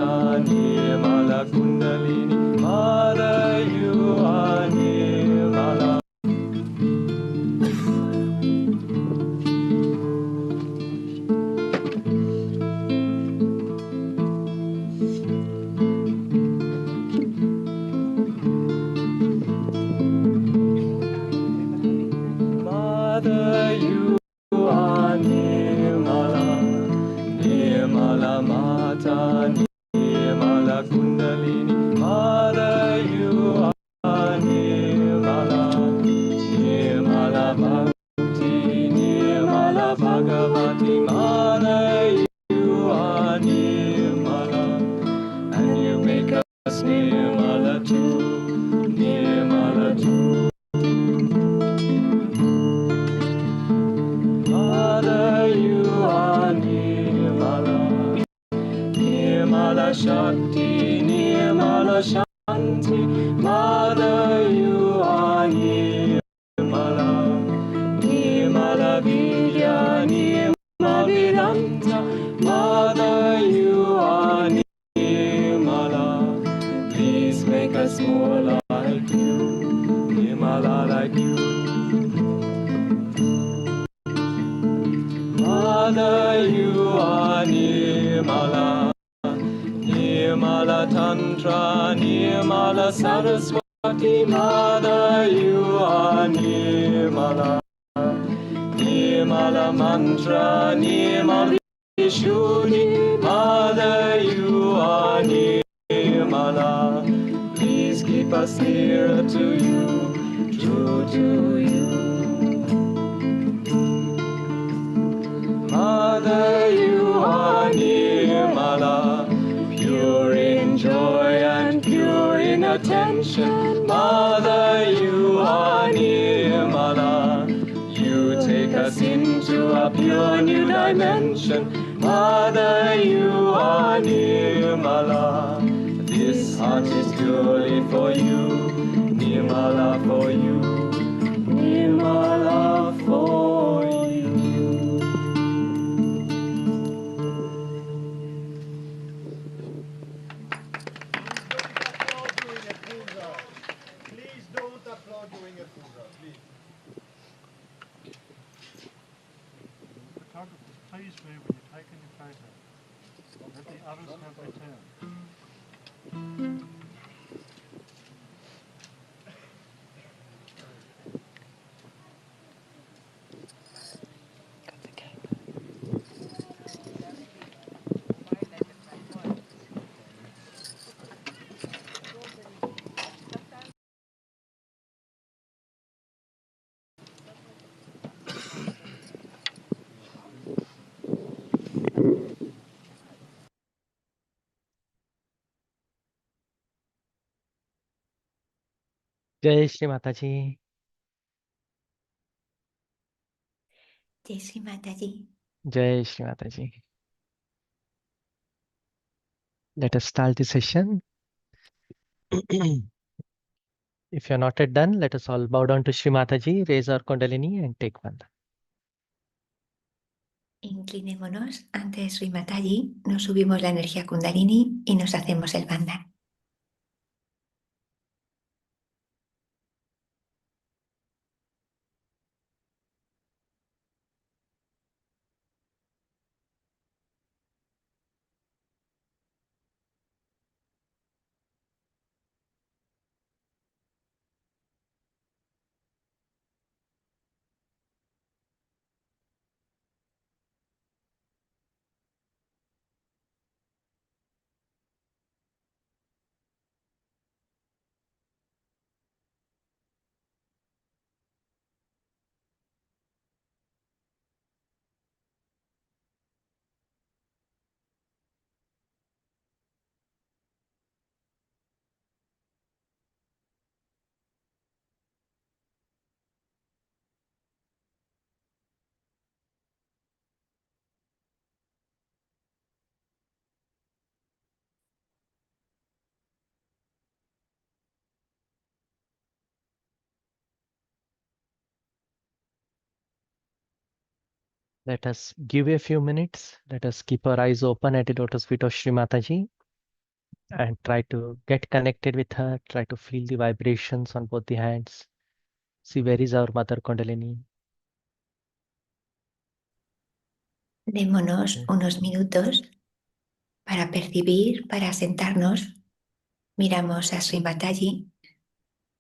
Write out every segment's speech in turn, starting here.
Mata Nirmala Kundalini Mother, you are Nirmala. Mother, you are Nirmala, Nirmala Mata Nirmala Kundalini Mother, you are Nirmala, Nirmala Bhakti, Nirmala Bhagavati Mother, you are Nirmala, and you make us Nirmala too, Nirmala too. Mother, you are Nirmala, Nirmala Shakti, Nirmala Shanti. Mother, you are Nirmala, Nirmala Vidya, Nirmala Vedanta. Mother, you are Nirmala. Please make us more like you, Nirmala like you. Mother, you are Nirmala, Nirmala Tantra, Nirmala Saraswati. Mother, you are Nirmala, Nirmala Mantra, Nirmala Vishuni. Mother, you are Nirmala. Please keep us nearer to you, true to you. Mother, you are Nirmala, pure in joy and pure in attention. Mother, you are Nirmala, you take us into a pure new dimension. Mother, you are Nirmala, this heart is purely for you, Nirmala for you, Nirmala for you. Please don't applaud during a puja, please. Photographers, please be when you're taking your photo. Let the others have their turn. जय श्री माता जी. जय श्री माता जी. जय श्री माता जी. Let us start the session. If you're not yet done, let us all bow down to Shri Mataji, raise our Kundalini and take Vanda. Inclinémonos ante Sri Mataji, nos subimos la energía Kundalini y nos hacemos el bandhan. Let us give a few minutes. Let us keep our eyes open at the lotus feet of Shri Mataji. and try to get connected with her. Try to feel the vibrations on both the hands. See where is our Mother Kundalini. Démonos Okay. unos minutos para percibir, para sentarnos. Miramos a Sri Mataji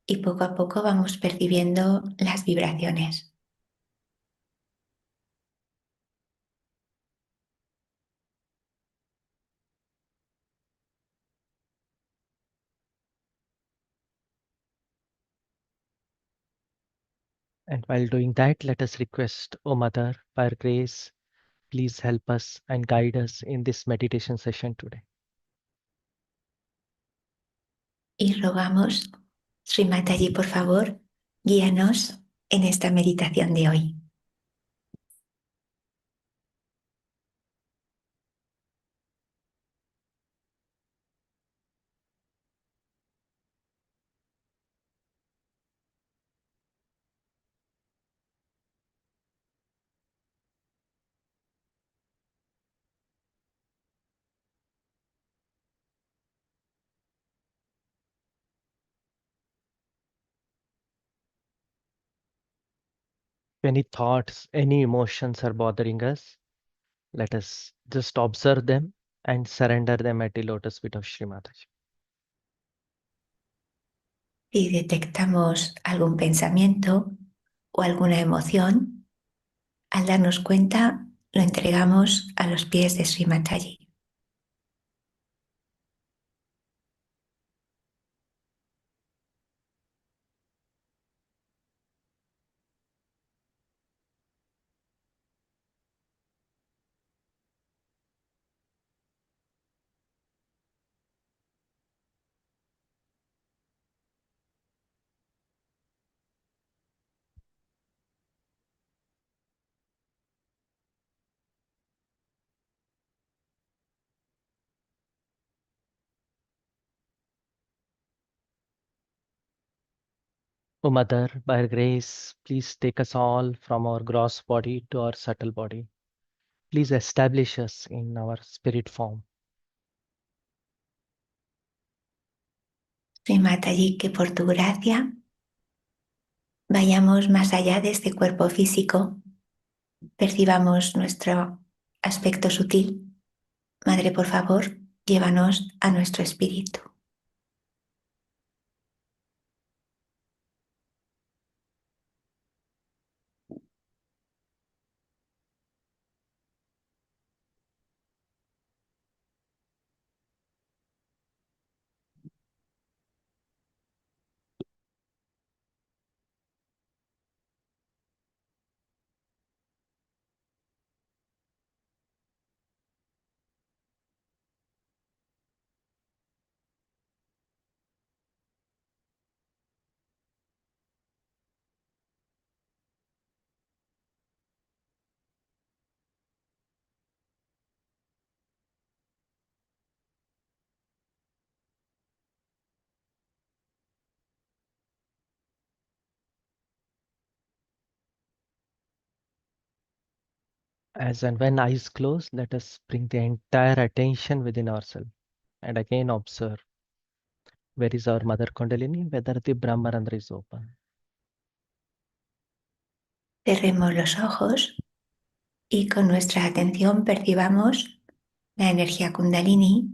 y poco a poco vamos percibiendo las vibraciones. And while doing that, let us request, O Mother, by your grace, please help us and guide us in this meditation session today. Y rogamos, Sri Mataji, por favor, guíanos en esta meditación de hoy. If any thoughts, any emotions are bothering us, let us just observe them and surrender them at the lotus feet of Sri Mataji. Si detectamos algún pensamiento o alguna emoción, al darnos cuenta, lo entregamos a los pies de Sri Mataji. O Mother, by your grace, please take us all from our gross body to our subtle body. Please establish us in our spirit form. Sri Mataji, que por tu gracia vayamos más allá de este cuerpo físico, percibamos nuestro aspecto sutil. Madre, por favor, llévanos a nuestro espíritu. As and when eyes closed, let us bring the entire attention within ourselves and again observe where is our Mother Kundalini, whether the Brahmarandra is open. Cerremos los ojos y con nuestra atención percibamos la energía Kundalini,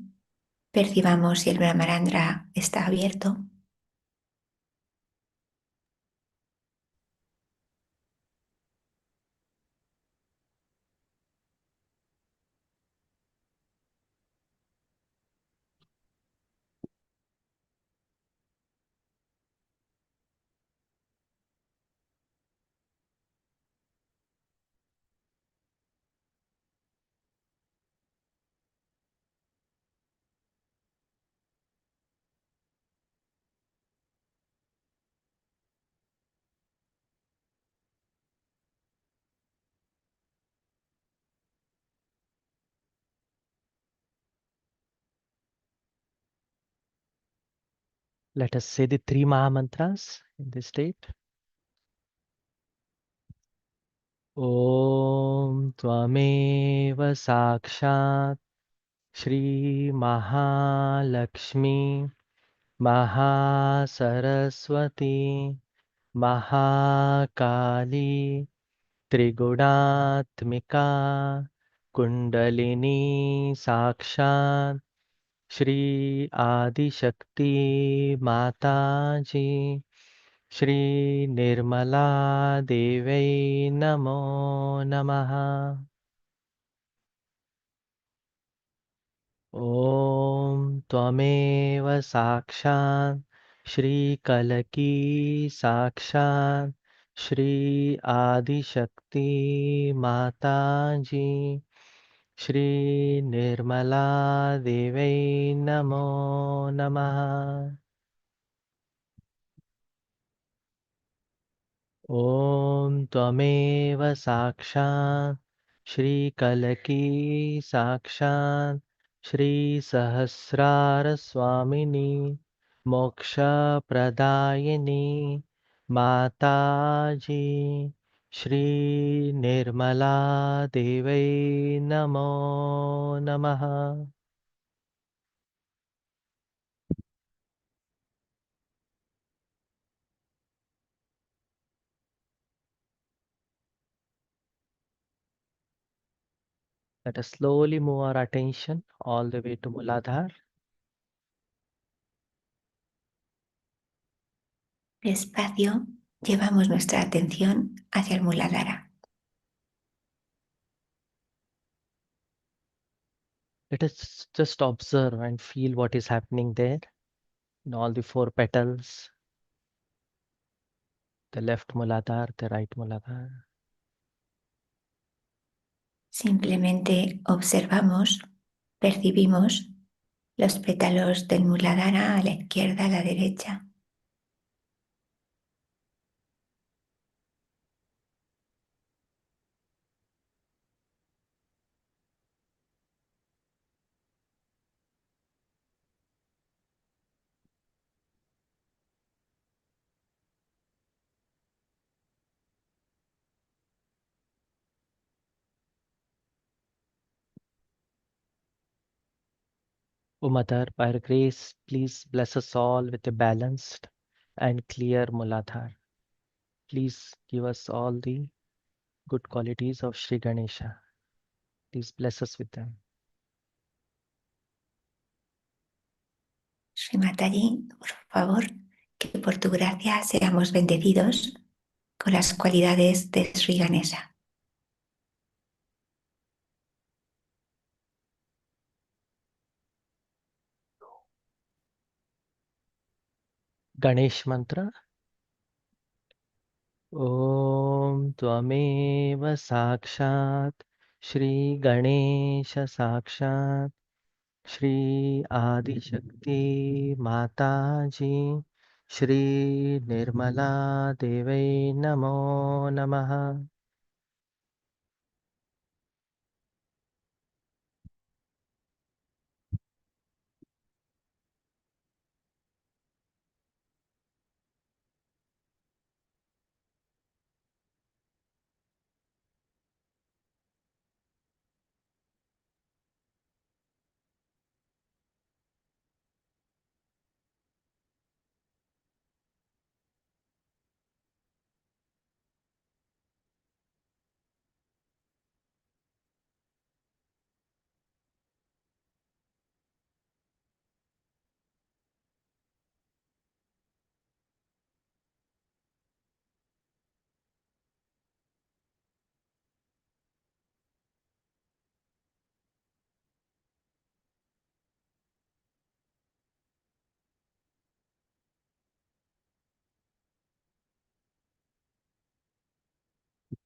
percibamos si el Brahmarandra está abierto. Let us say the three Maha Mantras in this state. Om Tvameva Sakshat Shri Mahalakshmi Mahasaraswati Mahakali Triguణात्मिका Kundalini Sakshat Shri Adi Shakti Mata Ji Shri Nirmala Devai Namo Namaha. Om Tvameva Sakshat Shri Kalaki Sakshat Shri Adi Shakti Mata Ji Shri Nirmala Devai Namo Namaha. Om Tvameva Sakshat Shri Kalaki Sakshat Shri Sahasrara Swamini Moksha Pradayini Mataji Shri Nirmala Devai Namo Namaha. Let us slowly move our attention all the way to Muladhar. Despacio, llevamos nuestra atención hacia el Muladhara. Let us just observe and feel what is happening there in all the four petals, the left Muladhar, the right Muladhar. Simplemente observamos, percibimos los pétalos del Muladhara a la izquierda, a la derecha. O Mother, by your grace, please bless us all with a balanced and clear Muladhar. Please give us all the good qualities of Sri Ganesha. Please bless us with them. Sri Mataji, por favor, que por tu gracia seamos bendecidos con las cualidades de Sri Ganesha. Ganesh Mantra. Om Tvameva Sakshat Shri Ganesha Sakshat Shri Adi Shakti Mata Ji Shri Nirmala Devai Namo Namaha.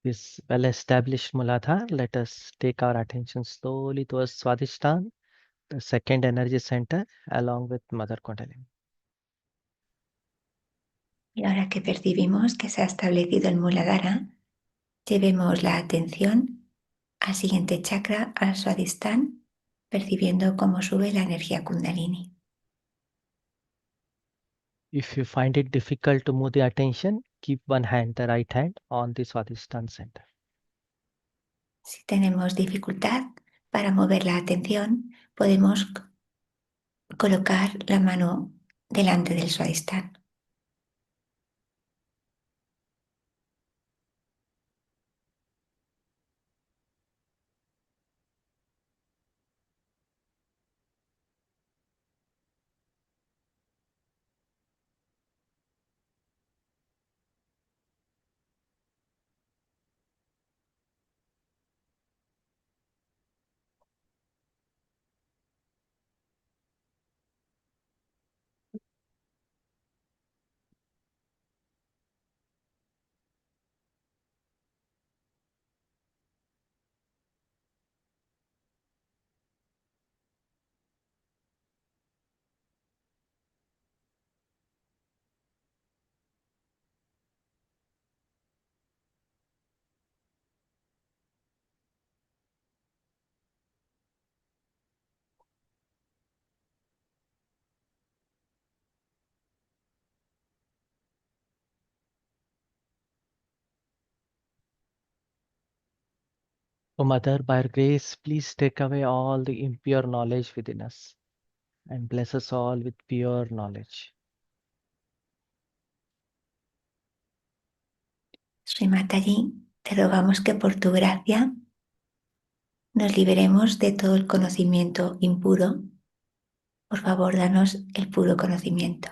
This well-established Muladhar, let us take our attention slowly towards Swadhisthana, the second energy center, along with Mother Kundalini. Y ahora que percibimos que se ha establecido el Muladhara, llevemos la atención al siguiente chakra, al Swadhisthana, percibiendo cómo sube la energía Kundalini. If you find it difficult to move the attention, keep one hand, the right hand, on the Swadhisthana center. Si tenemos dificultad, Para mover la atención podemos colocar la mano delante del suadistán. O Mother, by your grace, please take away all the impure knowledge within us and bless us all with pure knowledge. Sri Mataji, te rogamos que por tu gracia nos liberemos de todo el conocimiento impuro. Por favor, danos el puro conocimiento.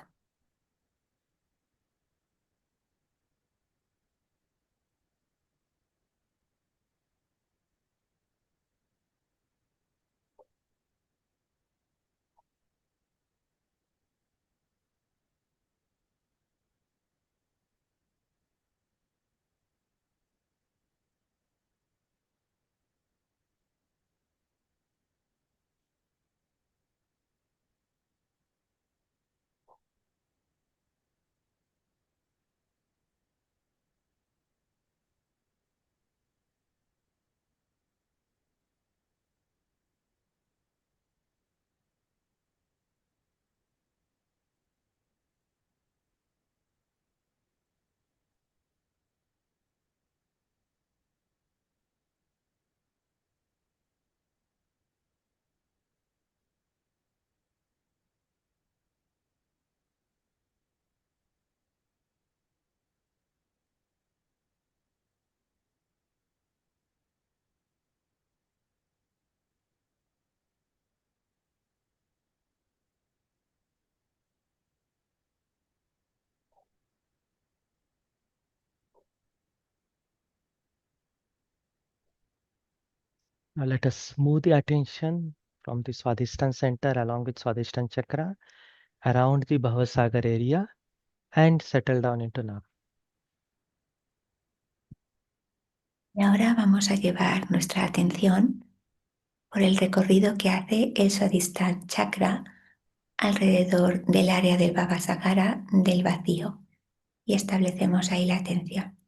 Now let us move the attention from the Swadhisthana center along with Swadhisthana chakra around the Bhavasagar area and settle down into now. Y ahora vamos a llevar nuestra atención por el recorrido que hace el Swadhisthana chakra alrededor del área del Bhavasagara del vacío y establecemos ahí la atención.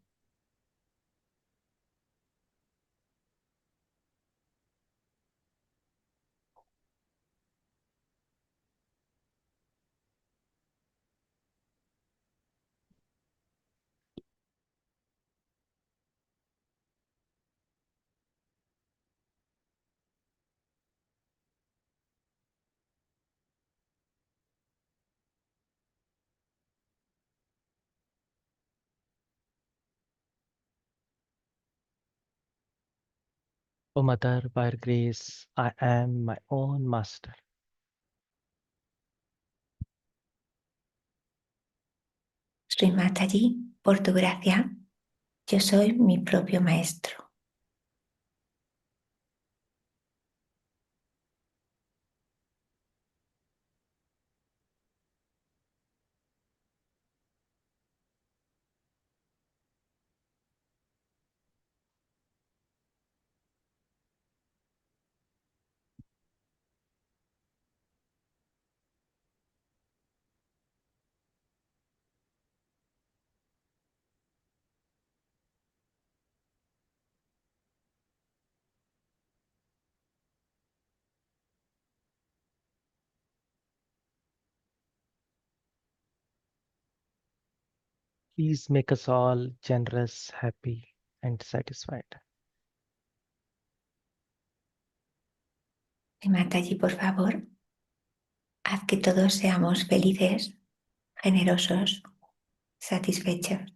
O Mother, by your grace, I am my own master. Sri Mataji, por tu gracia, yo soy mi propio maestro. Please make us all generous, happy, and satisfied. Mataji, por favor, haz que todos seamos felices, generosos, satisfechos.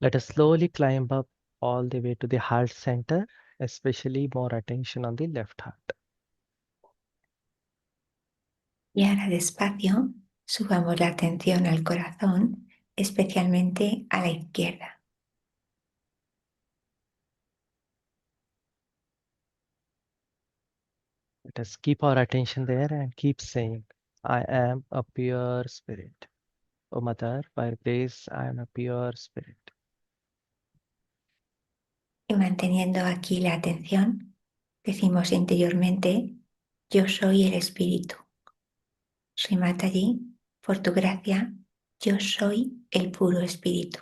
Let us slowly climb up all the way to the heart center, especially more attention on the left heart. Y ahora despacio subamos la atención al corazón, especialmente a la izquierda. Let us keep our attention there and keep saying, I am a pure spirit. O Mother, by grace, I am a pure spirit. Y manteniendo aquí la atención, decimos interiormente, yo soy el espíritu. Sri Mataji, por tu gracia, yo soy el puro espíritu.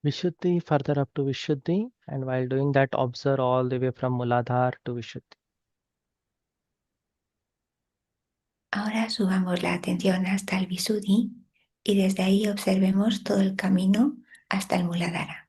Vishuddhi, further up to Vishuddhi, and while doing that, observe all the way from Muladhar to Vishuddhi. Ahora subamos la atención hasta el Visuddhi y desde ahí observemos todo el camino hasta el Muladhara.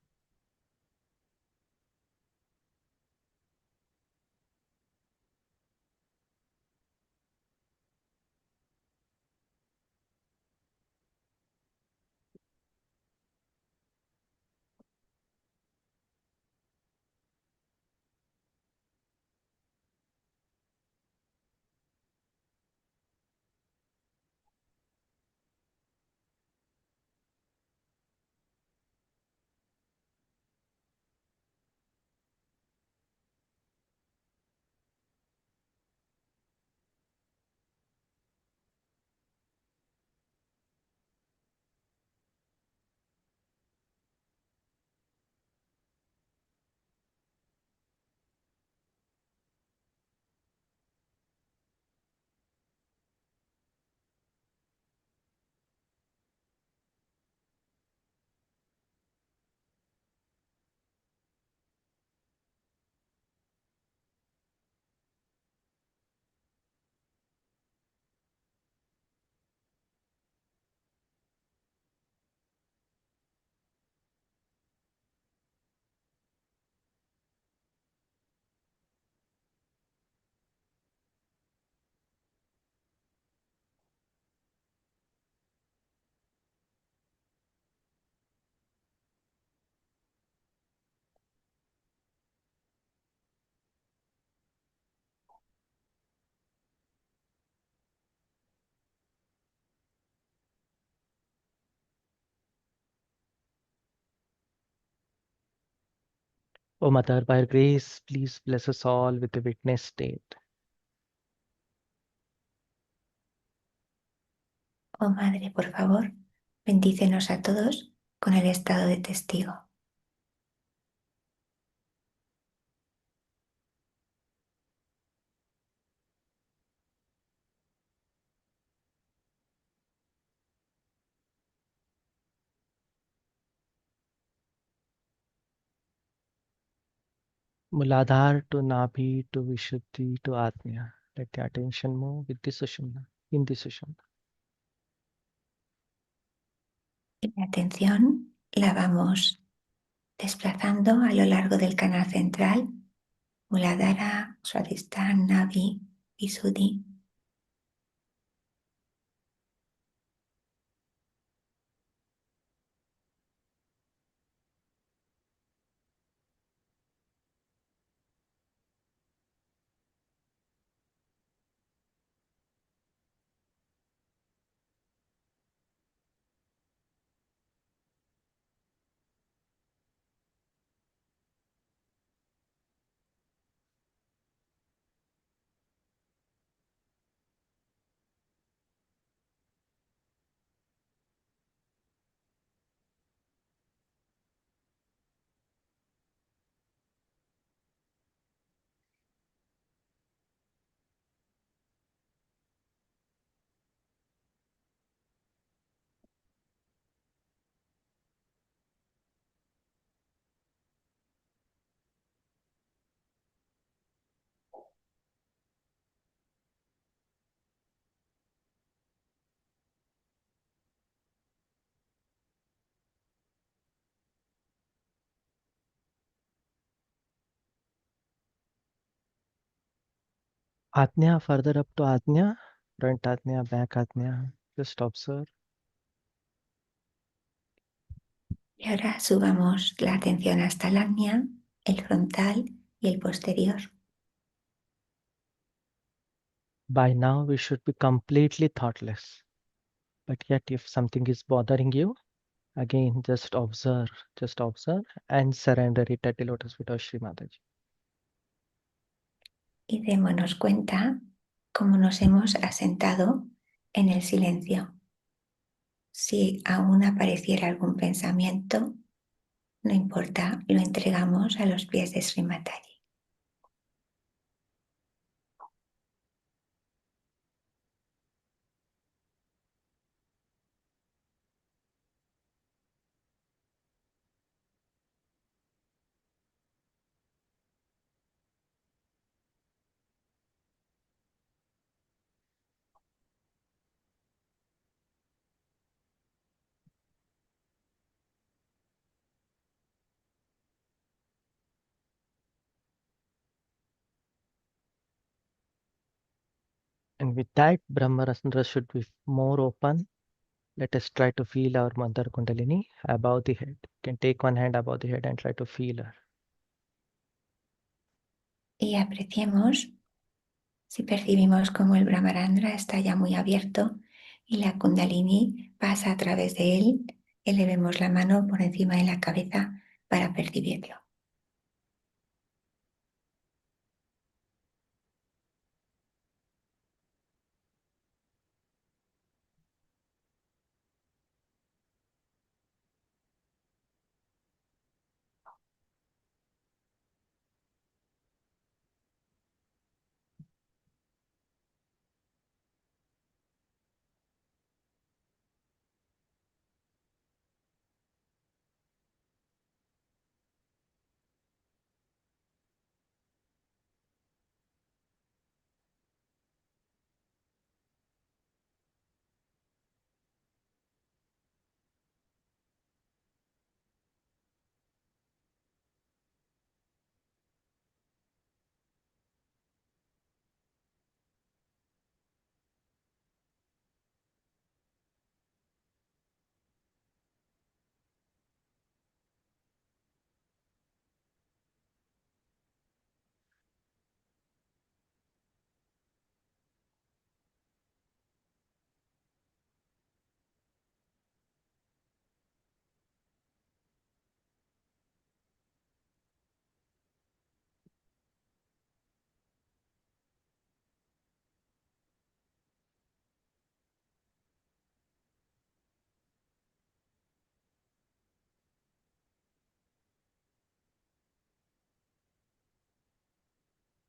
O Mother, by your grace, please bless us all with the witness state. Oh Madre, por favor, bendícenos a todos con el estado de testigo. Muladhar to Nabhi to Vishuddhi to Atmya. Let the attention move with the Sushumna, in the Sushumna. Y la atención la vamos desplazando a lo largo del canal central, Muladhara, Swadhisthana, Navi, Visuddhi. Atnya, further up to Atnya, front Atnya, back Atnya. Just observe. Y ahora subamos la atención hasta el ajna, el frontal y el posterior. By now, we should be completely thoughtless. But yet, if something is bothering you, again, just observe and surrender it at the lotus feet of Sri Mataji. Y démonos cuenta cómo nos hemos asentado en el silencio. Si aún apareciera algún pensamiento, no importa, lo entregamos a los pies de Sri Mataji. And with that, Brahmarasandra should be more open. Let us try to feel our Mother Kundalini above the head. You can take one hand above the head and try to feel her. Y apreciemos si percibimos como el Brahmarandra está ya muy abierto y la Kundalini pasa a través de él, elevemos la mano por encima de la cabeza para percibirlo.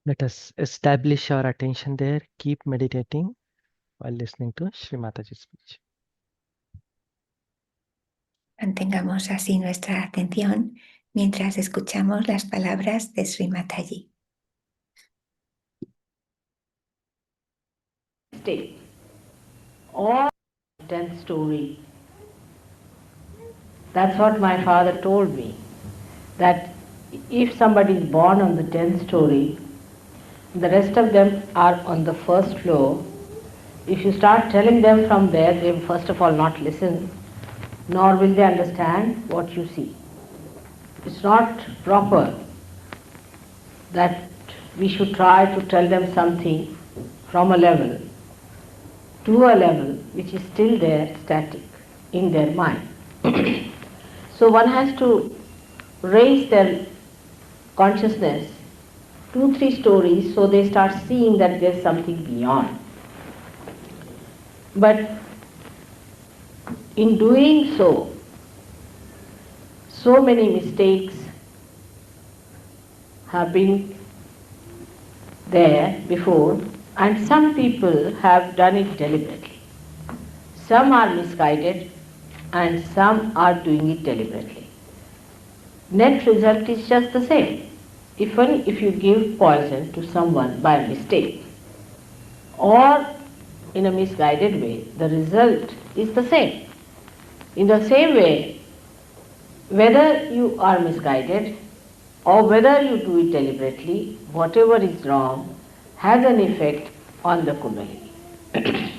Let us establish our attention there. Keep meditating while listening to Shri Mataji's speech. Mantengamos así nuestra atención mientras escuchamos las palabras de Sri Mataji. State or 10th story. That's what my father told me, that if somebody is born on the 10th story, the rest of them are on the first floor. If you start telling them from there, they will first of all not listen, nor will they understand what you see. It's not proper that we should try to tell them something from a level to a level which is still there, static, in their mind. So one has to raise their consciousness 2-3 stories so they start seeing that there's something beyond. But in doing so, so many mistakes have been there before, and some people have done it deliberately. Some are misguided and some are doing it deliberately. Net result is just the same. Even if you give poison to someone by mistake or in a misguided way, the result is the same. In the same way, whether you are misguided or whether you do it deliberately, whatever is wrong has an effect on the Kundalini.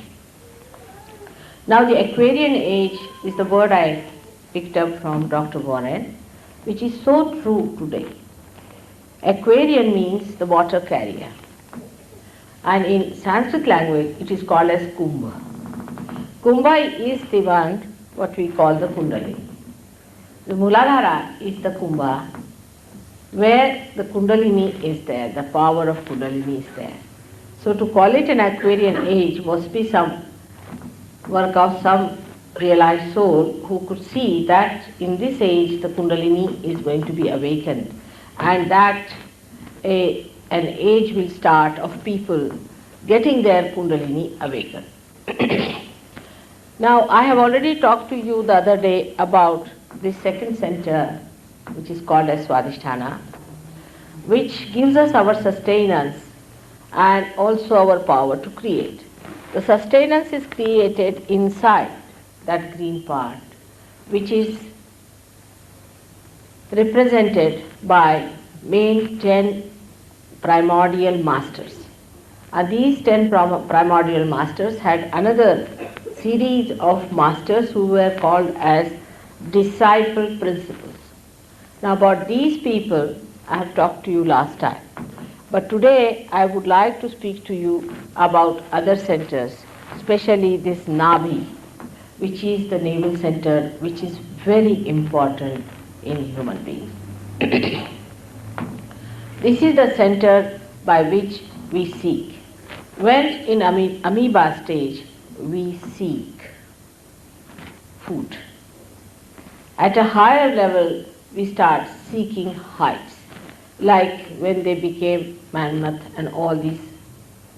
Now the Aquarian age is the word I picked up from Dr. Warren, which is so true today. Aquarian means the water carrier, and in Sanskrit language it is called as Kumbha. Kumbha is the one what we call the Kundalini. The Muladhara is the Kumbha, where the Kundalini is there, the power of Kundalini is there. So to call it an Aquarian age must be some work of some realized soul who could see that in this age the Kundalini is going to be awakened, and that an age will start of people getting their Kundalini awakened. Now I have already talked to you the other day about this second center, which is called as Swadhisthana, which gives us our sustenance and also our power to create. The sustenance is created inside that green part, which is represented by main 10 primordial masters. And these 10 primordial masters had another series of masters who were called as disciple principles. Now about these people I have talked to you last time. But today I would like to speak to you about other centers, especially this Nabhi, which is the navel center, which is very important in human beings. This is the center by which we seek. When in amoeba stage we seek food. At a higher level we start seeking heights, like when they became mammoth and all these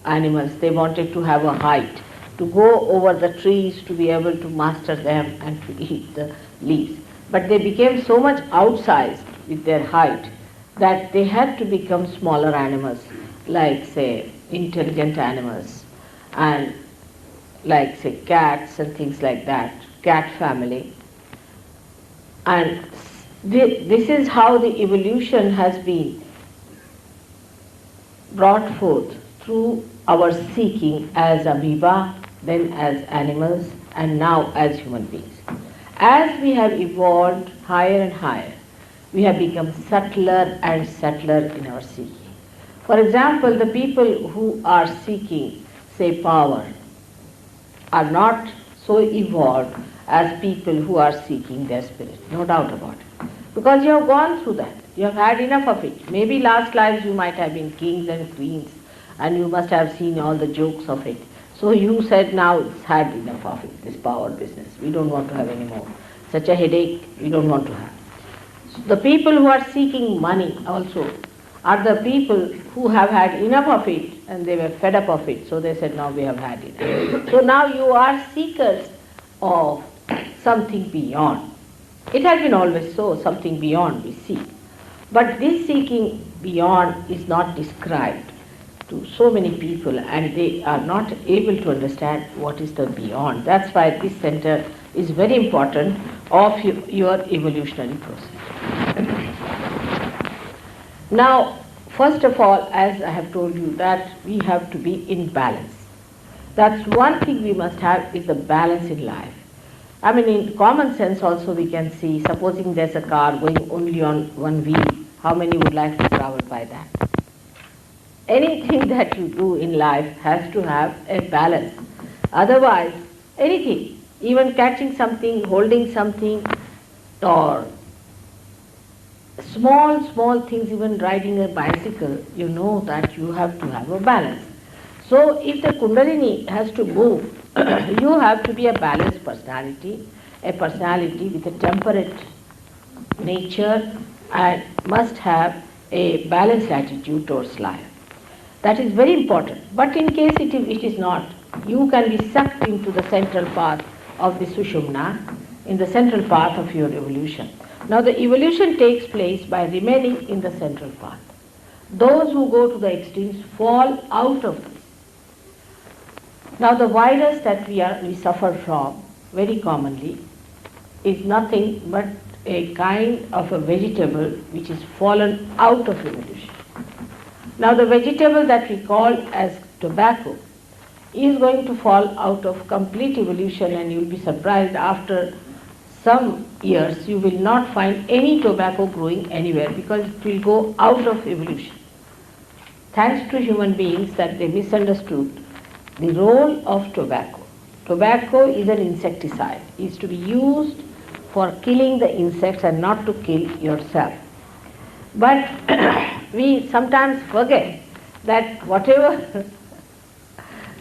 animals, they wanted to have a height, to go over the trees, to be able to master them and to eat the leaves. But they became so much outsized with their height that they had to become smaller animals, like say intelligent animals, and like say cats and things like that, cat family. And this is how the evolution has been brought forth through our seeking as amoeba, then as animals, and now as human beings. As we have evolved higher and higher, we have become subtler and subtler in our seeking. For example, the people who are seeking, say, power, are not so evolved as people who are seeking their spirit, no doubt about it. Because you have gone through that, you have had enough of it. Maybe last lives you might have been kings and queens, and you must have seen all the jokes of it. So you said, now it's had enough of it, this power business. We don't want to have any more. Such a headache we don't want to have. So the people who are seeking money also are the people who have had enough of it and they were fed up of it, so they said, now we have had enough. So now you are seekers of something beyond. It has been always so, something beyond we seek. But this seeking beyond is not described to so many people, and they are not able to understand what is the beyond. That's why this center is very important of your evolutionary process. Now, first of all, as I have told you, that we have to be in balance. That's one thing we must have, is the balance in life. I mean, in common sense also we can see, supposing there's a car going only on one wheel, how many would like to travel by that? Anything that you do in life has to have a balance. Otherwise, anything, even catching something, holding something, or small things, even riding a bicycle, you know that you have to have a balance. So if the Kundalini has to move, you have to be a balanced personality, a personality with a temperate nature, and must have a balanced attitude towards life. That is very important. But in case it is not, you can be sucked into the central path of the Sushumna, in the central path of your evolution. Now the evolution takes place by remaining in the central path. Those who go to the extremes fall out of this. Now the virus that we suffer from very commonly is nothing but a kind of a vegetable which is fallen out of evolution. Now the vegetable that we call as tobacco is going to fall out of complete evolution, and you will be surprised after some years you will not find any tobacco growing anywhere because it will go out of evolution. Thanks to human beings that they misunderstood the role of tobacco. Tobacco is an insecticide. It is to be used for killing the insects and not to kill yourself. But we sometimes forget that whatever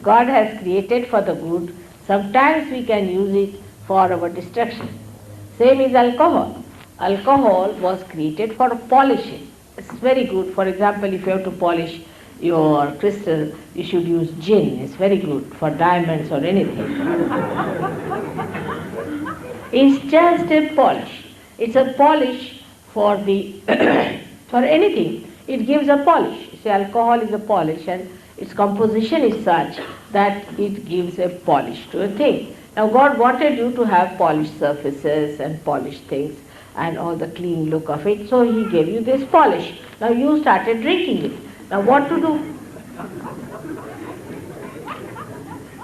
God has created for the good, sometimes we can use it for our destruction. Same is alcohol. Alcohol was created for polishing. It's very good. For example, if you have to polish your crystal, you should use gin. It's very good for diamonds or anything. It's just a polish. It's a polish for the for anything. It gives a polish. See, alcohol is a polish, and its composition is such that it gives a polish to a thing. Now God wanted you to have polished surfaces and polished things and all the clean look of it, so He gave you this polish. Now you started drinking it. Now what to do?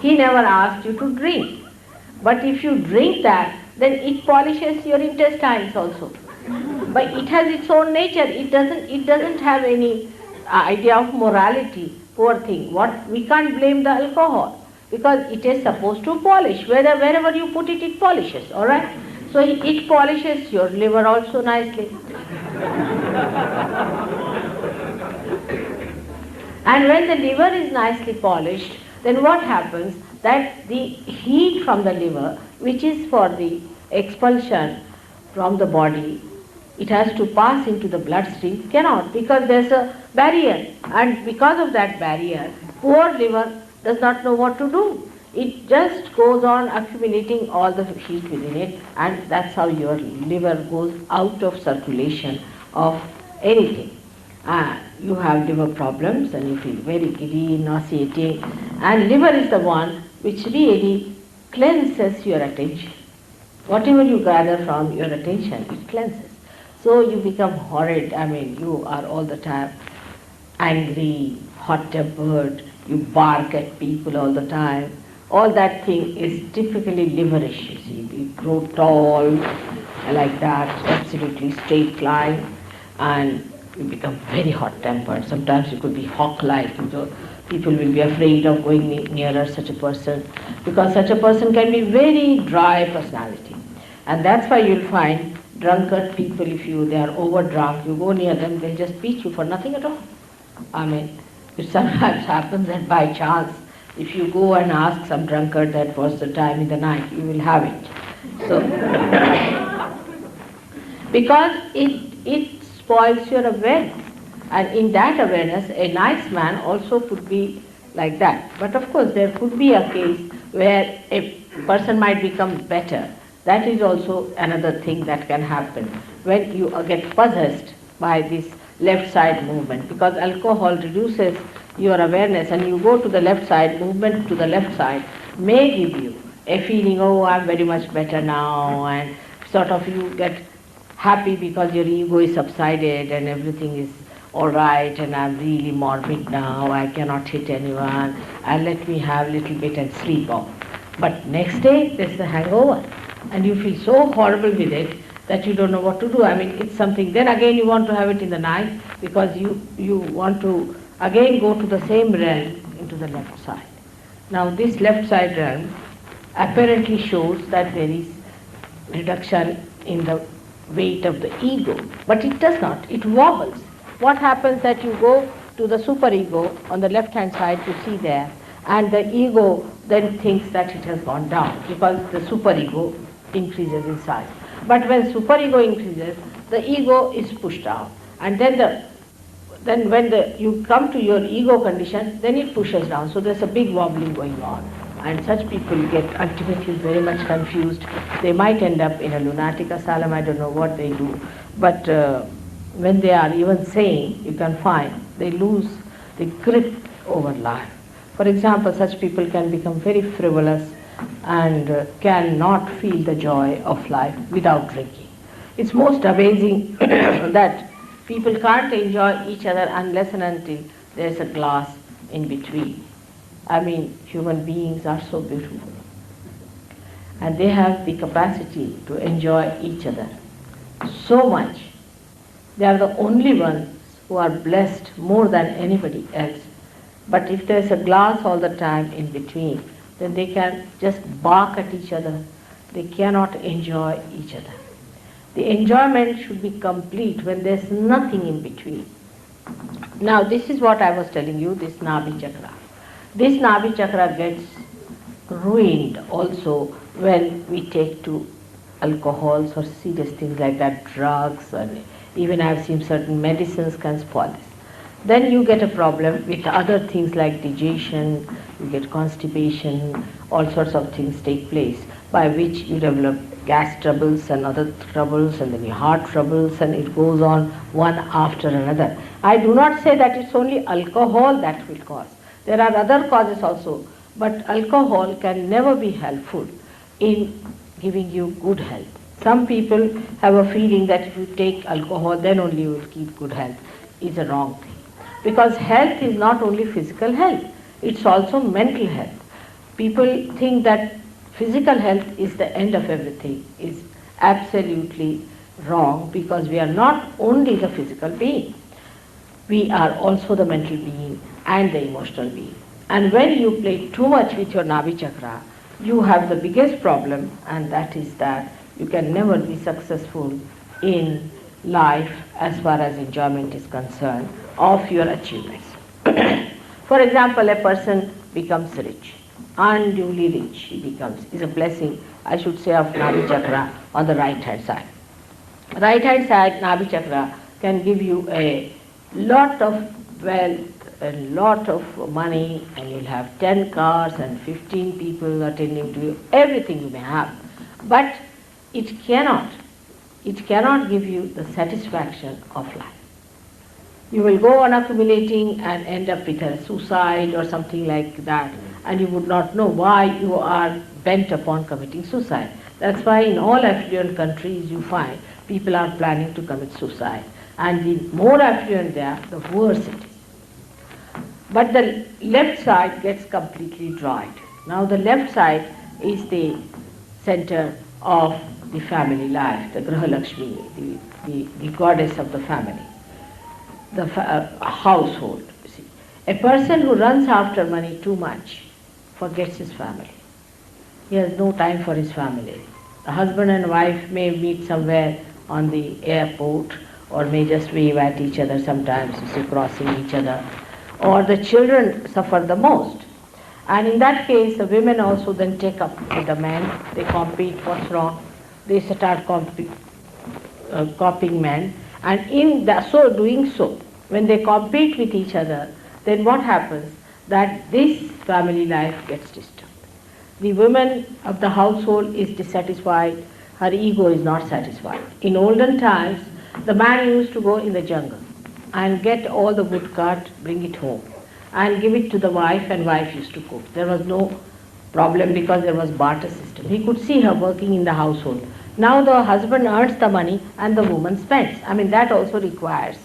He never asked you to drink. But if you drink that, then it polishes your intestines also. But it has its own nature. It doesn't have any idea of morality. Poor thing. We can't blame the alcohol because it is supposed to polish. Wherever you put it, it polishes. All right. So it polishes your liver also nicely. And when the liver is nicely polished, then what happens? That the heat from the liver, which is for the expulsion from the body, it has to pass into the bloodstream, cannot, because there's a barrier. And because of that barrier, poor liver does not know what to do. It just goes on accumulating all the heat within it, and that's how your liver goes out of circulation of anything. You have liver problems and you feel very giddy, nauseating, and liver is the one which really cleanses your attention. Whatever you gather from your attention, it cleanses. So you become horrid. I mean, you are all the time angry, hot-tempered, you bark at people all the time. All that thing is typically liverish, you see. You grow tall like that, absolutely straight line, and you become very hot-tempered. Sometimes you could be hawk-like. People will be afraid of going nearer such a person because such a person can be very dry personality. And that's why you'll find drunkard people, if they are over-drunk, you go near them, they'll just beat you for nothing at all. I mean, it sometimes happens that by chance, if you go and ask some drunkard that what's the time in the night, you will have it. So, because it spoils your awareness. And in that awareness, a nice man also could be like that. But of course, there could be a case where a person might become better. That is also another thing that can happen when you get possessed by this left side movement, because alcohol reduces your awareness and you go to the left side, movement to the left side may give you a feeling, oh, I'm very much better now, and sort of you get happy because your ego is subsided and everything is all right, and I'm really morbid now, I cannot hit anyone, and let me have a little bit and sleep off. But next day there's the hangover and you feel so horrible with it that you don't know what to do. I mean, it's something, then again you want to have it in the night because you want to again go to the same realm into the left side. Now this left side realm apparently shows that there is reduction in the weight of the ego, but it does not, it wobbles. What happens that you go to the superego on the left hand side to see there, and the ego then thinks that it has gone down because the superego increases in size. But when superego increases, the ego is pushed out, and then when you come to your ego condition, then it pushes down. So there's a big wobbling going on, and such people get ultimately very much confused. They might end up in a lunatic asylum, I don't know what they do, but when they are even sane, you can find they lose the grip over life. For example, such people can become very frivolous and cannot feel the joy of life without drinking. It's most amazing that people can't enjoy each other unless and until there's a glass in between. I mean, human beings are so beautiful and they have the capacity to enjoy each other so much. They are the only ones who are blessed more than anybody else. But if there's a glass all the time in between, then they can just bark at each other. They cannot enjoy each other. The enjoyment should be complete when there's nothing in between. Now this is what I was telling you, this Nabhi Chakra. This Nabhi Chakra gets ruined also when we take to alcohols or serious things like that, drugs, and even I've seen certain medicines can spoil this. Then you get a problem with other things like digestion, you get constipation, all sorts of things take place by which you develop gas troubles and other troubles, and then your heart troubles, and it goes on one after another. I do not say that it's only alcohol that will cause. There are other causes also, but alcohol can never be helpful in giving you good health. Some people have a feeling that if you take alcohol then only you will keep good health. It's a wrong thing. Because health is not only physical health, it's also mental health. People think that physical health is the end of everything. Is absolutely wrong, because we are not only the physical being, we are also the mental being and the emotional being. And when you play too much with your Nabhi Chakra, you have the biggest problem, and that is that you can never be successful in life as far as enjoyment is concerned of your achievements. For example, a person becomes rich, unduly rich he becomes, is a blessing, I should say, of Nabhi Chakra on the right hand side. Right hand side Nabhi Chakra can give you a lot of wealth, a lot of money, and you'll have 10 cars and 15 people attending to you, everything you may have. But it cannot give you the satisfaction of life. You will go on accumulating and end up with a suicide or something like that, and you would not know why you are bent upon committing suicide. That's why in all affluent countries you find people are planning to commit suicide, and the more affluent they are, the worse it is. But the left side gets completely dried. Now the left side is the center of the family life, the Graha Lakshmi, the goddess of the family, the household. You see. A person who runs after money too much forgets his family. He has no time for his family. The husband and wife may meet somewhere on the airport, or may just wave at each other sometimes, you see, crossing each other. Or the children suffer the most. And in that case, the women also then take up with the men. They compete, what's wrong? They start copying men. And in so doing so, when they compete with each other, then what happens? That this family life gets disturbed. The woman of the household is dissatisfied, her ego is not satisfied. In olden times, the man used to go in the jungle and get all the wood cut, bring it home, and give it to the wife, and wife used to cook. There was no problem because there was barter system. He could see her working in the household. Now the husband earns the money and the woman spends. I mean, that also requires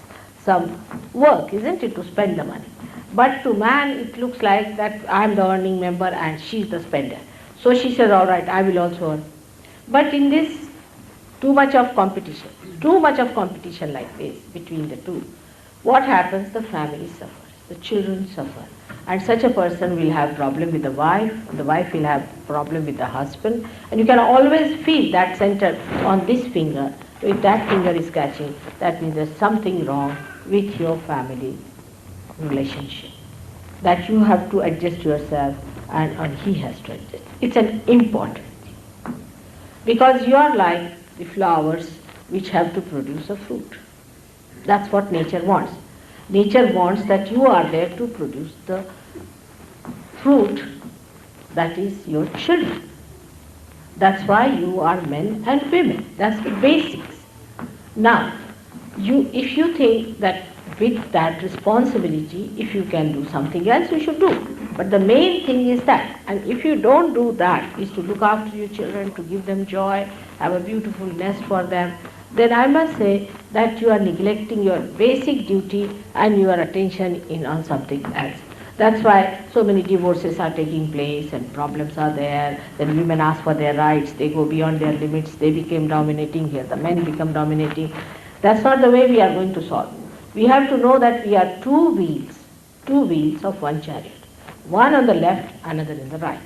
some work, isn't it, to spend the money. But to man, it looks like that I'm the earning member and she's the spender. So she says, all right, I will also earn. But in this, too much of competition like this between the two, what happens? The family suffers, the children suffer. And such a person will have problem with the wife will have problem with the husband. And you can always feel that center on this finger. If that finger is catching, that means there's something wrong with your family relationship, that you have to adjust yourself, and he has to adjust. It's an important thing. Because you are like the flowers which have to produce a fruit. That's what nature wants. Nature wants that you are there to produce the fruit, that is your children. That's why you are men and women. That's the basics. Now, if you think that with that responsibility, if you can do something else, you should do. But the main thing is that, and if you don't do that, is to look after your children, to give them joy, have a beautiful nest for them, then I must say that you are neglecting your basic duty and your attention on something else. That's why so many divorces are taking place and problems are there. Then women ask for their rights, they go beyond their limits, they become dominating here, the men become dominating. That's not the way we are going to solve. We have to know that we are two wheels of one chariot. One on the left, another in the right.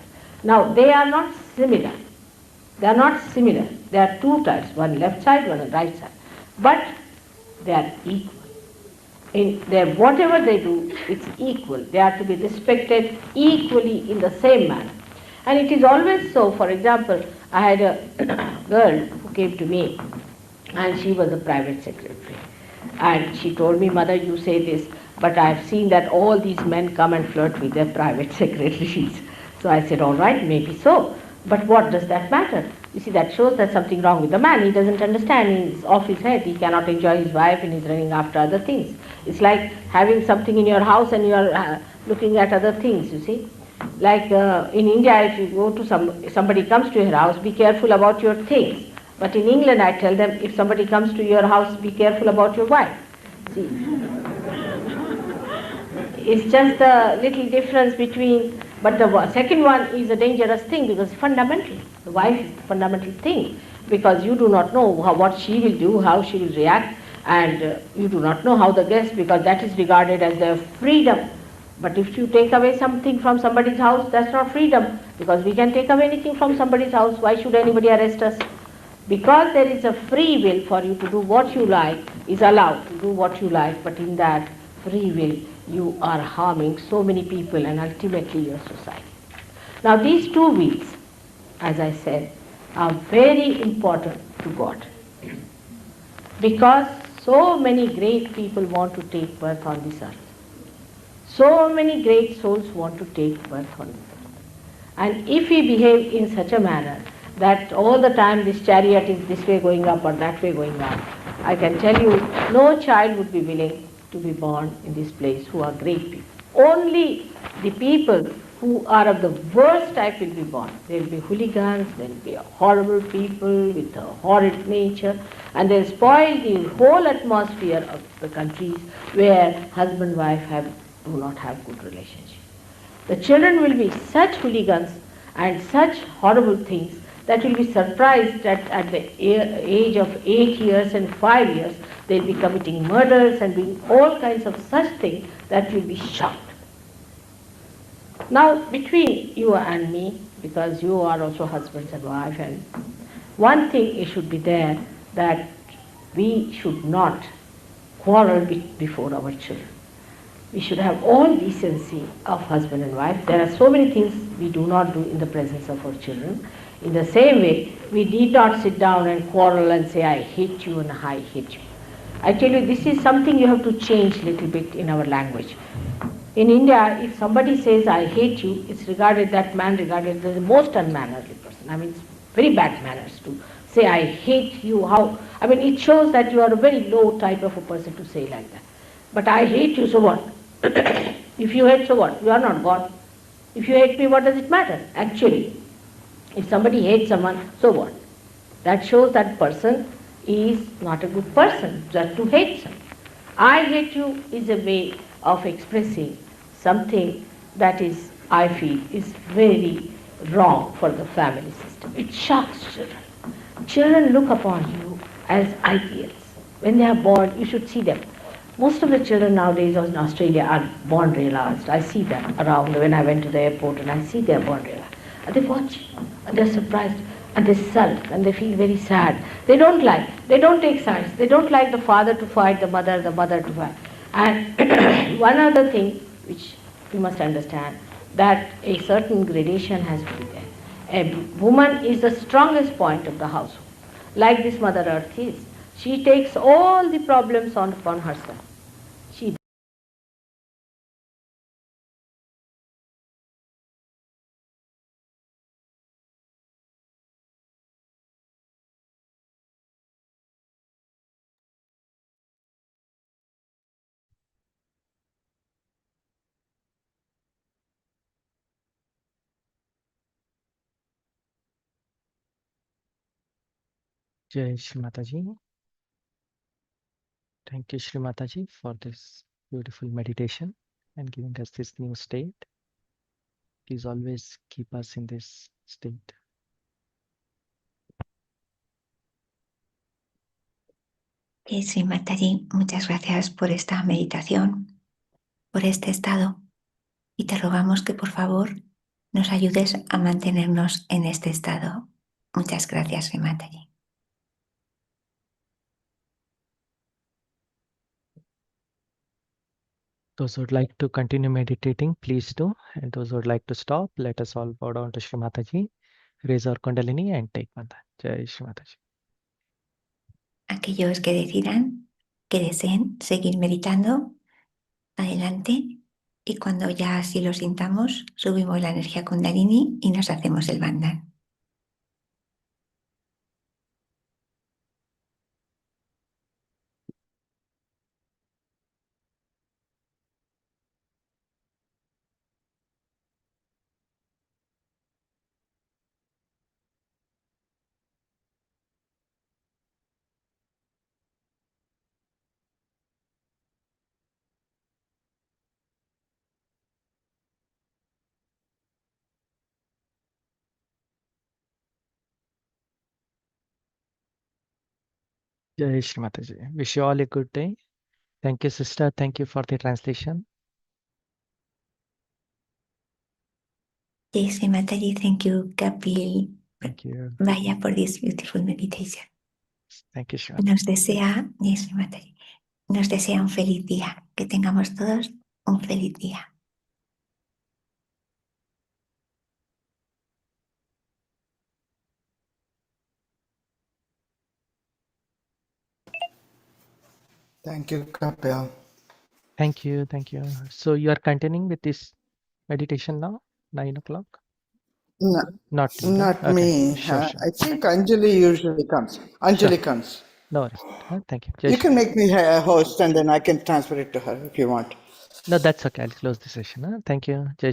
Now they are not similar. They are two types, one left side, one on the right side. But they are equal. Whatever they do, it's equal. They are to be respected equally in the same manner. And it is always so. For example, I had a girl who came to me, and she was a private secretary. And she told me, Mother, you say this, but I've seen that all these men come and flirt with their private secretaries. So I said, all right, maybe so. But what does that matter? You see, that shows that something wrong with the man. He doesn't understand. He's off his head. He cannot enjoy his wife and he's running after other things. It's like having something in your house and you're looking at other things, you see. Like in India, if you go to somebody comes to your house, be careful about your things. But in England, I tell them, if somebody comes to your house, be careful about your wife. See, it's just a little difference between, but the second one is a dangerous thing because fundamental. The wife is the fundamental thing because you do not know what she will do, how she will react, and you do not know how the guest, because that is regarded as their freedom. But if you take away something from somebody's house, that's not freedom, because we can take away anything from somebody's house. Why should anybody arrest us? Because there is a free will for you to do what you like, is allowed to do what you like, but in that free will you are harming so many people and ultimately your society. Now these two wheels, as I said, are very important to God. Because so many great people want to take birth on this earth. So many great souls want to take birth on this earth. And if we behave in such a manner that all the time this chariot is this way going up or that way going up, I can tell you no child would be willing to be born in this place who are great people. Only the people who are of the worst type will be born. There will be hooligans, there will be horrible people with a horrid nature, and they'll spoil the whole atmosphere of the countries where husband and wife do not have good relationship. The children will be such hooligans and such horrible things that will be surprised that at the age of 8 years and 5 years, they'll be committing murders and doing all kinds of such things that will be shocked. Now, between you and me, because you are also husbands and wife, and one thing it should be there, that we should not quarrel before our children. We should have all decency of husband and wife. There are so many things we do not do in the presence of our children. In the same way, we need not sit down and quarrel and say, I hate you and I hate you. I tell you, this is something you have to change a little bit in our language. In India, if somebody says, I hate you, it's regarded, that man regarded as the most unmannerly person. I mean, it's very bad manners to say, I hate you. How? I mean, it shows that you are a very low type of a person to say like that. But I hate you, so what? If you hate, so what? You are not God. If you hate me, what does it matter? Actually, if somebody hates someone, so what? That shows that person is not a good person, just to hate someone. I hate you is a way of expressing something that is, I feel, is very wrong for the family system. It shocks children. Children look upon you as ideals. When they are born, you should see them. Most of the children nowadays in Australia are born realized. I see them around when I went to the airport and I see they are born realized. And they watch and they're surprised and they sulk and they feel very sad. They don't take sides. They don't like the father to fight the mother to fight. And one other thing which you must understand, that a certain gradation has to be there. A woman is the strongest point of the household, like this Mother Earth is. She takes all the problems upon herself. She Jai Shri Mataji. Thank you, Shri Mataji, for this beautiful meditation and giving us this new state. Please always keep us in this state. Sri Mataji, muchas gracias por esta meditación, por este estado, y te rogamos que por favor nos ayudes a mantenernos en este estado. Muchas gracias, Sri Mataji. Those who would like to continue meditating, please do. And those who would like to stop, let us all bow down to Shri Mataji, raise our Kundalini and take Manta. Jai Shri Mataji. Aquellos que decidan, que deseen seguir meditando, adelante. Y cuando ya así lo sintamos, subimos la energía Kundalini y nos hacemos el bandhan. Jai Shri Mataji. Wish you all a good day. Thank you, sister. Thank you for the translation. Jai Sri Mataji, thank you, Kapil. Thank you. Vaya for this beautiful meditation. Thank you, Shri Nos desea, Jai Sri Mataji, nos desea un feliz día. Que tengamos todos un feliz día. Thank you, Kapil. Thank you. Thank you. So you are continuing with this meditation now, 9 o'clock? No, Not you, right? not Okay. me. Sure, Huh? sure. I think Anjali usually comes. Anjali comes. No worries. Thank you. Jai You Shri. can make me a host and then I can transfer it to her if you want. No, that's okay. I'll close the session. Thank you. Jai